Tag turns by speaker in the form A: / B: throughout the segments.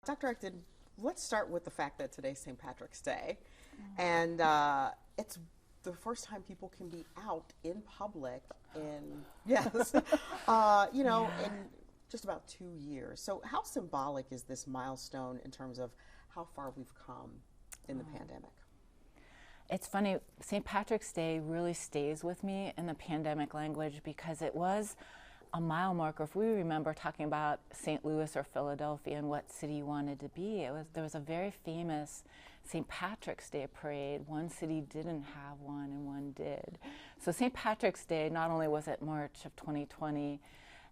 A: Dr. Acton, let's start with the fact that today's St. Patrick's Day, and it's the first time people can be out in public in yes, in just about 2 years. So, how symbolic is this milestone in terms of how far we've come in the pandemic?
B: It's funny, St. Patrick's Day really stays with me in the pandemic language because it was a mile marker. If we remember talking about St. Louis or Philadelphia and what city you wanted to be, there was a very famous St. Patrick's Day parade. One city didn't have one and one did. So St. Patrick's Day, not only was it March of 2020,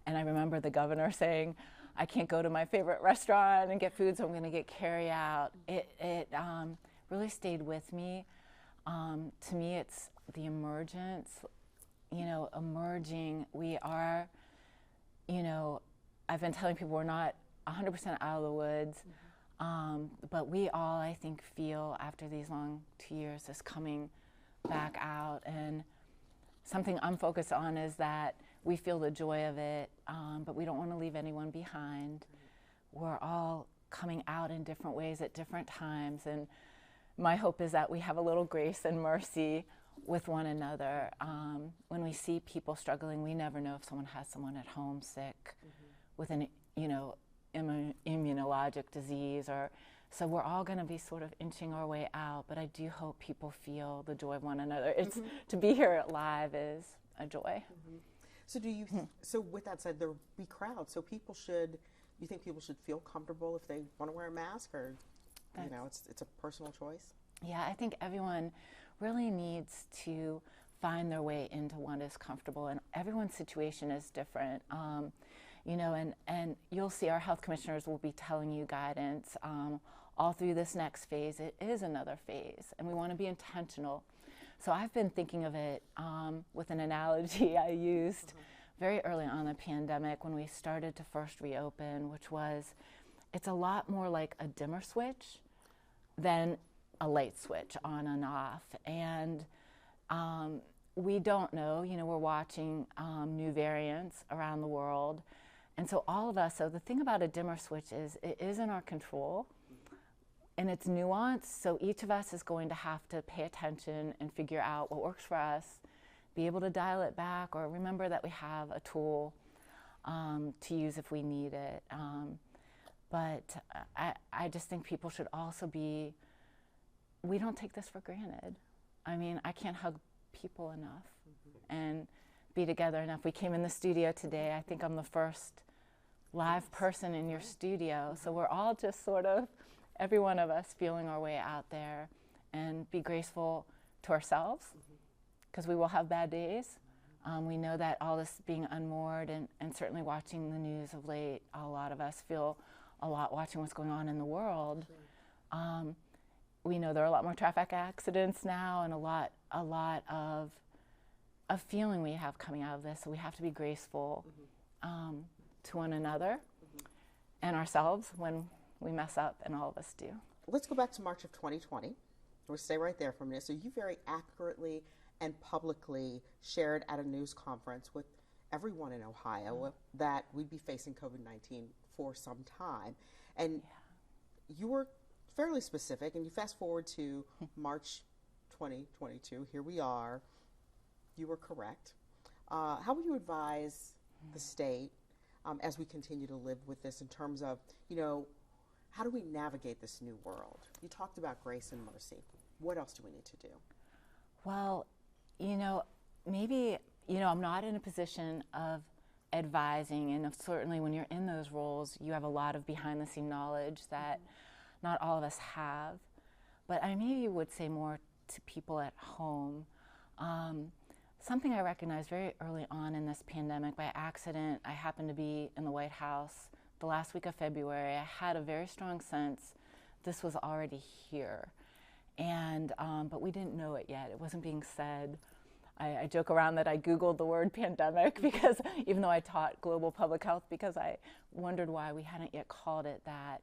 B: and I remember the governor saying, I can't go to my favorite restaurant and get food, so I'm going to get carry out. It really stayed with me. To me, it's the emergence, emerging. We are, I've been telling people we're not 100% out of the woods, but we all, I think, feel after these long 2 years this coming back out. And something I'm focused on is that we feel the joy of it, but we don't want to leave anyone behind. We're all coming out in different ways at different times, and my hope is that we have a little grace and mercy with one another. When we see people struggling, we never know if someone has someone at home sick with an, immunologic disease, so we're all going to be sort of inching our way out. But I do hope people feel the joy of one another. It's to be here live is a joy.
A: So so with that said, there'll be crowds. So you think people should feel comfortable if they want to wear a mask, or it's a personal choice?
B: Yeah, I think everyone really needs to find their way into what is comfortable, and everyone's situation is different. And you'll see our health commissioners will be telling you guidance all through this next phase. It is another phase, and we want to be intentional. So I've been thinking of it with an analogy I used very early on in the pandemic when we started to first reopen, which was, it's a lot more like a dimmer switch than a light switch on and off. And we don't know, we're watching new variants around the world. And so all of us, so the thing about a dimmer switch is it is in our control and it's nuanced. So each of us is going to have to pay attention and figure out what works for us, be able to dial it back, or remember that we have a tool to use if we need it. But I just think people should also we don't take this for granted. I mean, I can't hug people enough and be together enough. We came in the studio today. I think I'm the first live person in your studio. So we're all just sort of, every one of us, feeling our way out there, and be graceful to ourselves, because we will have bad days. We know that all this being unmoored and certainly watching the news of late, a lot of us feel a lot watching what's going on in the world. We know there are a lot more traffic accidents now, and a lot of feeling we have coming out of this. So we have to be graceful to one another and ourselves when we mess up, and all of us do.
A: Let's go back to March of 2020. We'll stay right there for a minute. So you very accurately and publicly shared at a news conference with everyone in Ohio that we'd be facing COVID-19 for some time. And you were fairly specific, and you fast forward to March 2022. Here we are. You were correct. How would you advise the state as we continue to live with this in terms of, how do we navigate this new world? You talked about grace and mercy. What else do we need to do?
B: Well, maybe, I'm not in a position of advising, and certainly when you're in those roles, you have a lot of behind-the-scene knowledge that not all of us have. But I maybe would say more to people at home. Something I recognized very early on in this pandemic by accident, I happened to be in the White House the last week of February. I had a very strong sense this was already here. And, but we didn't know it yet. It wasn't being said. I joke around that I Googled the word pandemic, because even though I taught global public health, because I wondered why we hadn't yet called it that.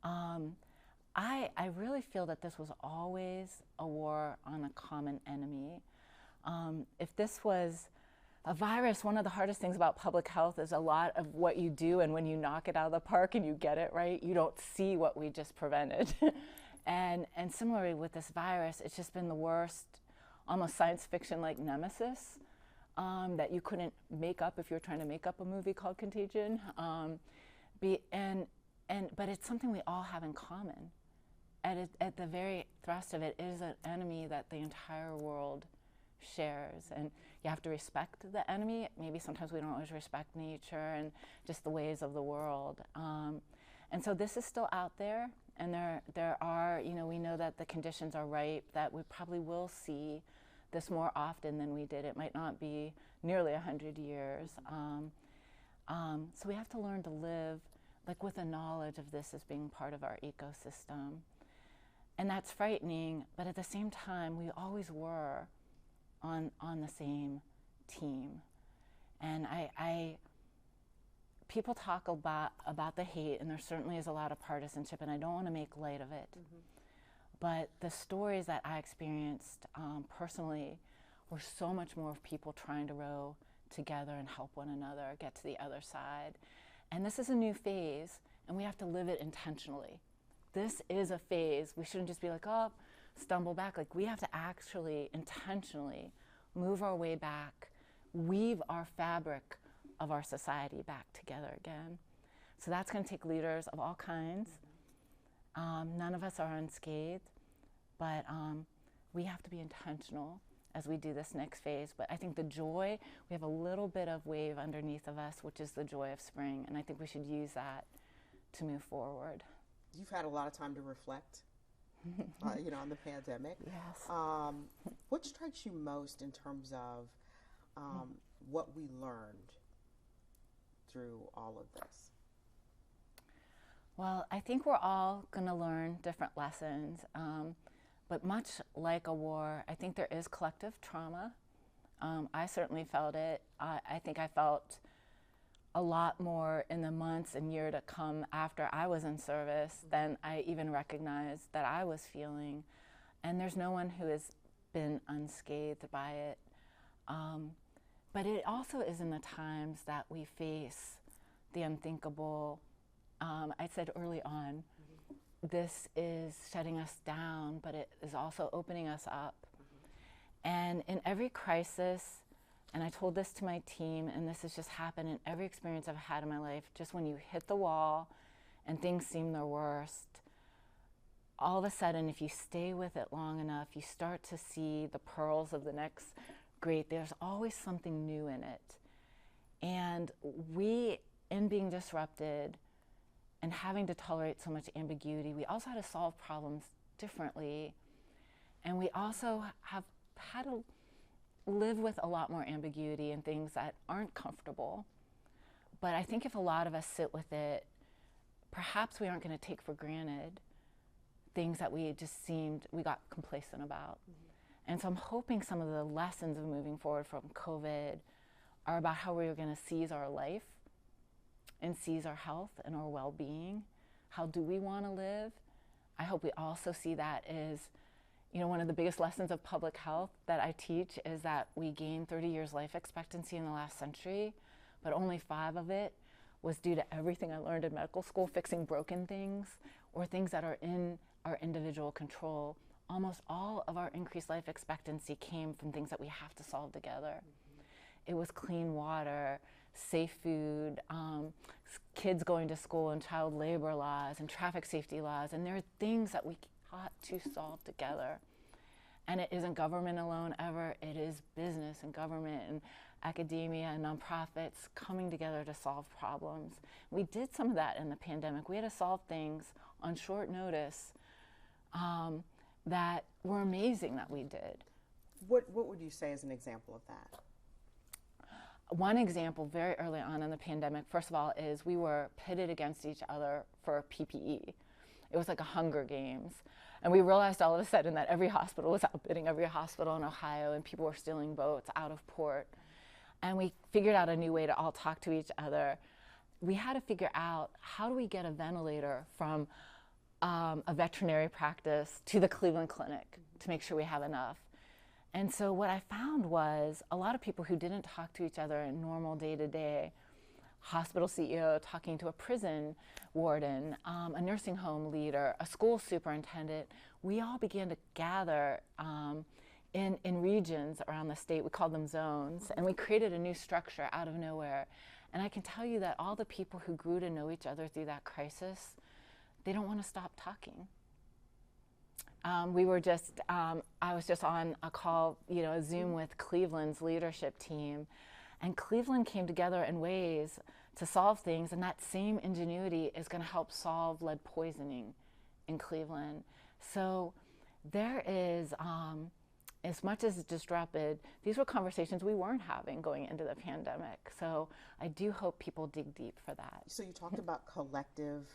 B: I really feel that this was always a war on a common enemy. If this was A virus, one of the hardest things about public health is a lot of what you do, and when you knock it out of the park and you get it right, you don't see what we just prevented. and similarly with this virus, it's just been the worst, almost science fiction like nemesis that you couldn't make up if you were trying to make up a movie called Contagion. But it's something we all have in common. At the very thrust of it is an enemy that the entire world shares, and you have to respect the enemy. Maybe sometimes we don't always respect nature and just the ways of the world. And so this is still out there, and there are, we know that the conditions are ripe, that we probably will see this more often than we did. It might not be nearly 100 years. So we have to learn to live like with a knowledge of this as being part of our ecosystem. And that's frightening, but at the same time, we always were on the same team. And people talk about the hate, and there certainly is a lot of partisanship, and I don't want to make light of it. Mm-hmm. But the stories that I experienced personally were so much more of people trying to row together and help one another get to the other side. And this is a new phase, and we have to live it intentionally. This is a phase. We shouldn't just be like, oh, stumble back. Like, we have to actually intentionally move our way back, weave our fabric of our society back together again. So that's going to take leaders of all kinds. None of us are unscathed, but we have to be intentional as we do this next phase. But I think the joy, we have a little bit of wave underneath of us, which is the joy of spring, and I think we should use that to move forward.
A: You've had a lot of time to reflect, on the pandemic.
B: Yes.
A: What strikes you most in terms of what we learned through all of this?
B: Well, I think we're all going to learn different lessons, but much like a war, I think there is collective trauma. I certainly felt it. I think I felt a lot more in the months and year to come after I was in service than I even recognized that I was feeling. And there's no one who has been unscathed by it. But it also is in the times that we face the unthinkable. I said early on, this is shutting us down, but it is also opening us up. And in every crisis, and I told this to my team, and this has just happened in every experience I've had in my life, just when you hit the wall and things seem their worst, all of a sudden, if you stay with it long enough, you start to see the pearls of the next great, there's always something new in it. And we, in being disrupted and having to tolerate so much ambiguity, we also had to solve problems differently. And we also have had to live with a lot more ambiguity and things that aren't comfortable. But I think if a lot of us sit with it, perhaps we aren't going to take for granted things that we got complacent about. And so I'm hoping some of the lessons of moving forward from COVID are about how we're going to seize our life and seize our health and our well-being. How do we want to live? I hope we also see that as, one of the biggest lessons of public health that I teach is that we gained 30 years life expectancy in the last century, but only 5 of it was due to everything I learned in medical school, fixing broken things or things that are in our individual control. Almost all of our increased life expectancy came from things that we have to solve together. It was clean water, safe food, kids going to school, and child labor laws and traffic safety laws, and there are things that we ought to solve together. And it isn't government alone ever, it is business and government and academia and nonprofits coming together to solve problems. We did some of that in the pandemic. We had to solve things on short notice that were amazing that we did.
A: What would you say is an example of that?
B: One example very early on in the pandemic, first of all, is we were pitted against each other for PPE. It was like a Hunger Games. And we realized all of a sudden that every hospital was outbidding every hospital in Ohio, and people were stealing boats out of port. And we figured out a new way to all talk to each other. We had to figure out, how do we get a ventilator from a veterinary practice to the Cleveland Clinic to make sure we have enough? And so what I found was a lot of people who didn't talk to each other in normal day-to-day, hospital CEO talking to a prison warden, a nursing home leader, a school superintendent, we all began to gather in regions around the state. We called them zones, and we created a new structure out of nowhere. And I can tell you that all the people who grew to know each other through that crisis, they don't want to stop talking. I was just on a call, a Zoom with Cleveland's leadership team, and Cleveland came together in ways to solve things, and that same ingenuity is going to help solve lead poisoning in Cleveland. So there is, as much as it's disrupted, these were conversations we weren't having going into the pandemic. So I do hope people dig deep for that.
A: So you talked about collective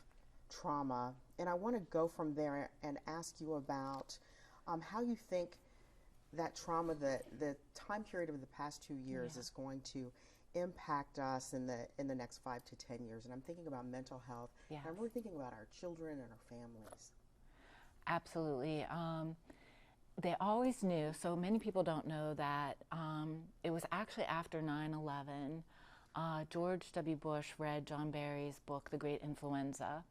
A: trauma, and I want to go from there and ask you about how you think that trauma, the time period of the past 2 years, is going to impact us in the next 5 to 10 years. And I'm thinking about mental health.
B: Yes.
A: I'm really thinking about our children and our families.
B: Absolutely. They always knew, so many people don't know that it was actually after 9/11, George W. Bush read John Barry's book, The Great Influenza.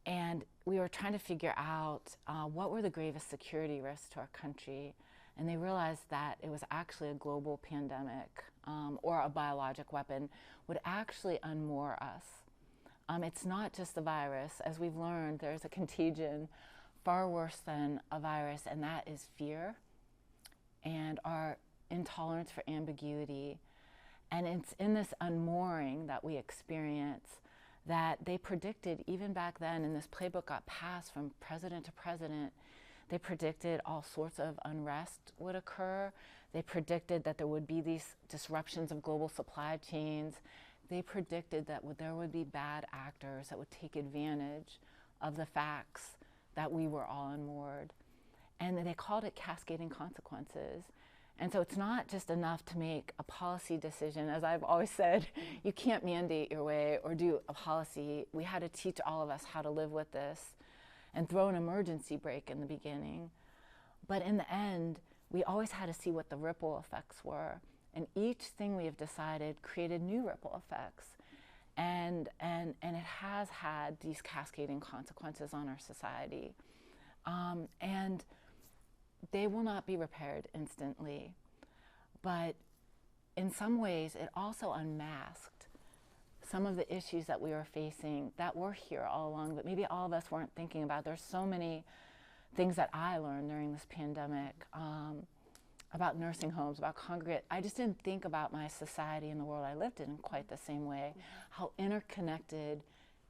B: And we were trying to figure out what were the gravest security risks to our country. And they realized that it was actually a global pandemic or a biologic weapon would actually unmoor us. It's not just the virus. As we've learned, there's a contagion far worse than a virus, and that is fear and our intolerance for ambiguity. And it's in this unmooring that we experience that they predicted even back then, and this playbook got passed from president to president, they predicted all sorts of unrest would occur. They predicted that there would be these disruptions of global supply chains. They predicted that there would be bad actors that would take advantage of the facts that we were all unmoored. And they called it cascading consequences. And so it's not just enough to make a policy decision. As I've always said, you can't mandate your way or do a policy. We had to teach all of us how to live with this and throw an emergency brake in the beginning. But in the end, we always had to see what the ripple effects were. And each thing we have decided created new ripple effects. And it has had these cascading consequences on our society. And they will not be repaired instantly. But in some ways, it also unmasked some of the issues that we were facing that were here all along, but maybe all of us weren't thinking about. There's so many things that I learned during this pandemic about nursing homes, about congregate. I just didn't think about my society and the world I lived in quite the same way, how interconnected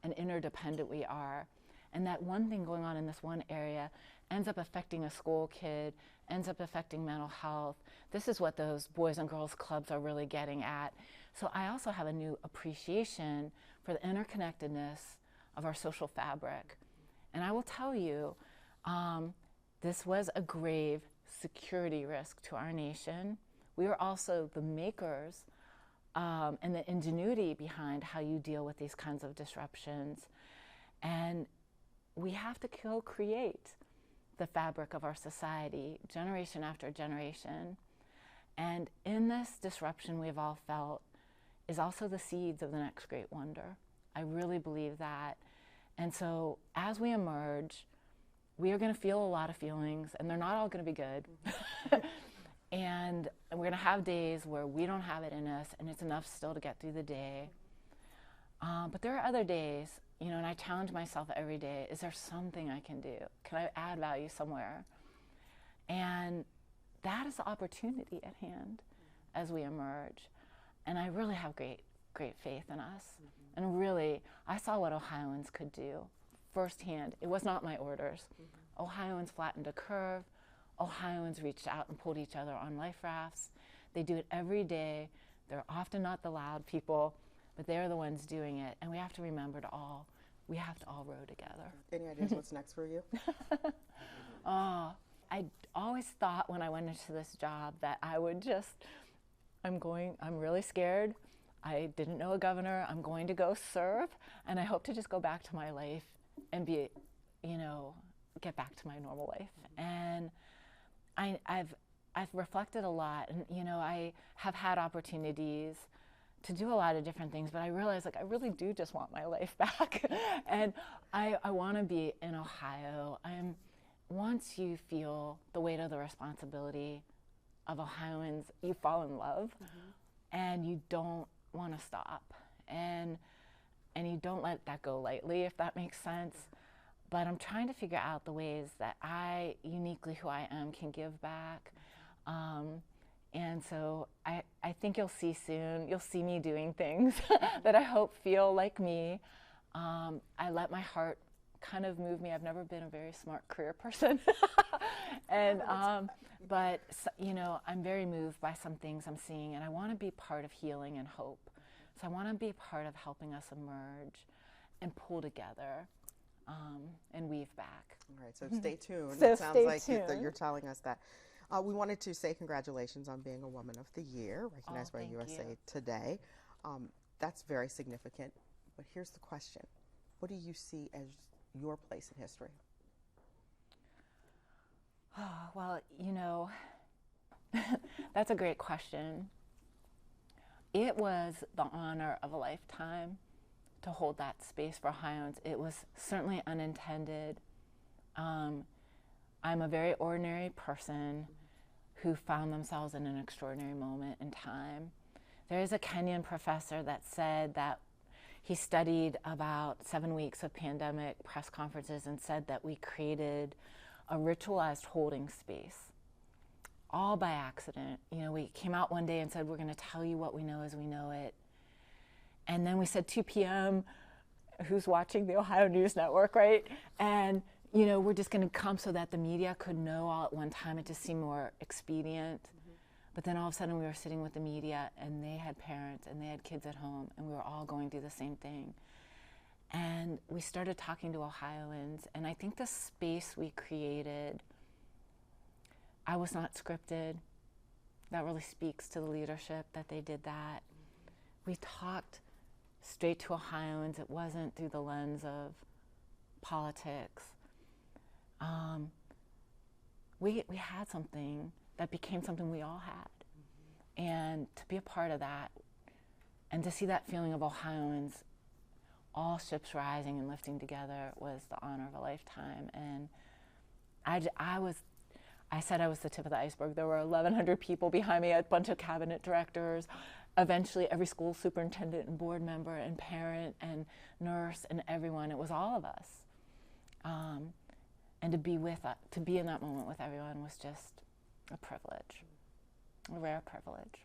B: and interdependent we are. And that one thing going on in this one area ends up affecting a school kid, ends up affecting mental health. This is what those Boys and Girls Clubs are really getting at. So I also have a new appreciation for the interconnectedness of our social fabric. And I will tell you, this was a grave security risk to our nation. We were also the makers and the ingenuity behind how you deal with these kinds of disruptions. And we have to co-create the fabric of our society, generation after generation. And in this disruption we've all felt is also the seeds of the next great wonder. I really believe that. And so as we emerge, we are going to feel a lot of feelings, and they're not all going to be good. And we're going to have days where we don't have it in us, and it's enough still to get through the day. But there are other days, and I challenge myself every day, is there something I can do? Can I add value somewhere? And that is the opportunity at hand as we emerge. And I really have great faith in us. And really, I saw what Ohioans could do firsthand. It was not my orders. Ohioans flattened a curve. Ohioans reached out and pulled each other on life rafts. They do it every day. They're often not the loud people, but they're the ones doing it. And we have to remember we have to all row together.
A: Any ideas what's next for you?
B: I always thought when I went into this job that I would I'm really scared. I didn't know a governor. I'm going to go serve, and I hope to just go back to my life and get back to my normal life. And I've reflected a lot, and I have had opportunities to do a lot of different things, but I realized I really do just want my life back. And I want to be in Ohio. Once you feel the weight of the responsibility of Ohioans, you fall in love, and you don't want to stop, and you don't let that go lightly, if that makes sense. But I'm trying to figure out the ways that I, uniquely who I am, can give back. And so I think you'll see soon, you'll see me doing things that I hope feel like me. I let my heart kind of move me. I've never been a very smart career person. And, but I'm very moved by some things I'm seeing, and I want to be part of healing and hope. So I want to be part of helping us emerge and pull together and weave back.
A: All right, so stay tuned.
B: So
A: it sounds like
B: tuned.
A: you're telling us that. We wanted to say congratulations on being a Woman of the Year, recognized by USA Today. That's very significant. But here's the question. What do you see as your place in history?
B: Oh, well, that's a great question. It was the honor of a lifetime to hold that space for Ohioans. It was certainly unintended. I'm a very ordinary person who found themselves in an extraordinary moment in time. There is a Kenyan professor that said that he studied about 7 weeks of pandemic press conferences and said that we created a ritualized holding space, all by accident. We came out one day and said, we're going to tell you what we know as we know it. And then we said 2 p.m., who's watching the Ohio News Network, right? And we're just going to come so that the media could know all at one time. It just seemed more expedient. But then all of a sudden we were sitting with the media, and they had parents and they had kids at home, and we were all going through the same thing. And we started talking to Ohioans, and I think the space we created, I was not scripted. That really speaks to the leadership that they did that. We talked straight to Ohioans. It wasn't through the lens of politics. We had something that became something we all had. And to be a part of that, and to see that feeling of Ohioans, all ships rising and lifting together, was the honor of a lifetime. And I said I was the tip of the iceberg. There were 1,100 people behind me, a bunch of cabinet directors, eventually every school superintendent and board member and parent and nurse and everyone. It was all of us. And to be in that moment with everyone was just a privilege, a rare privilege.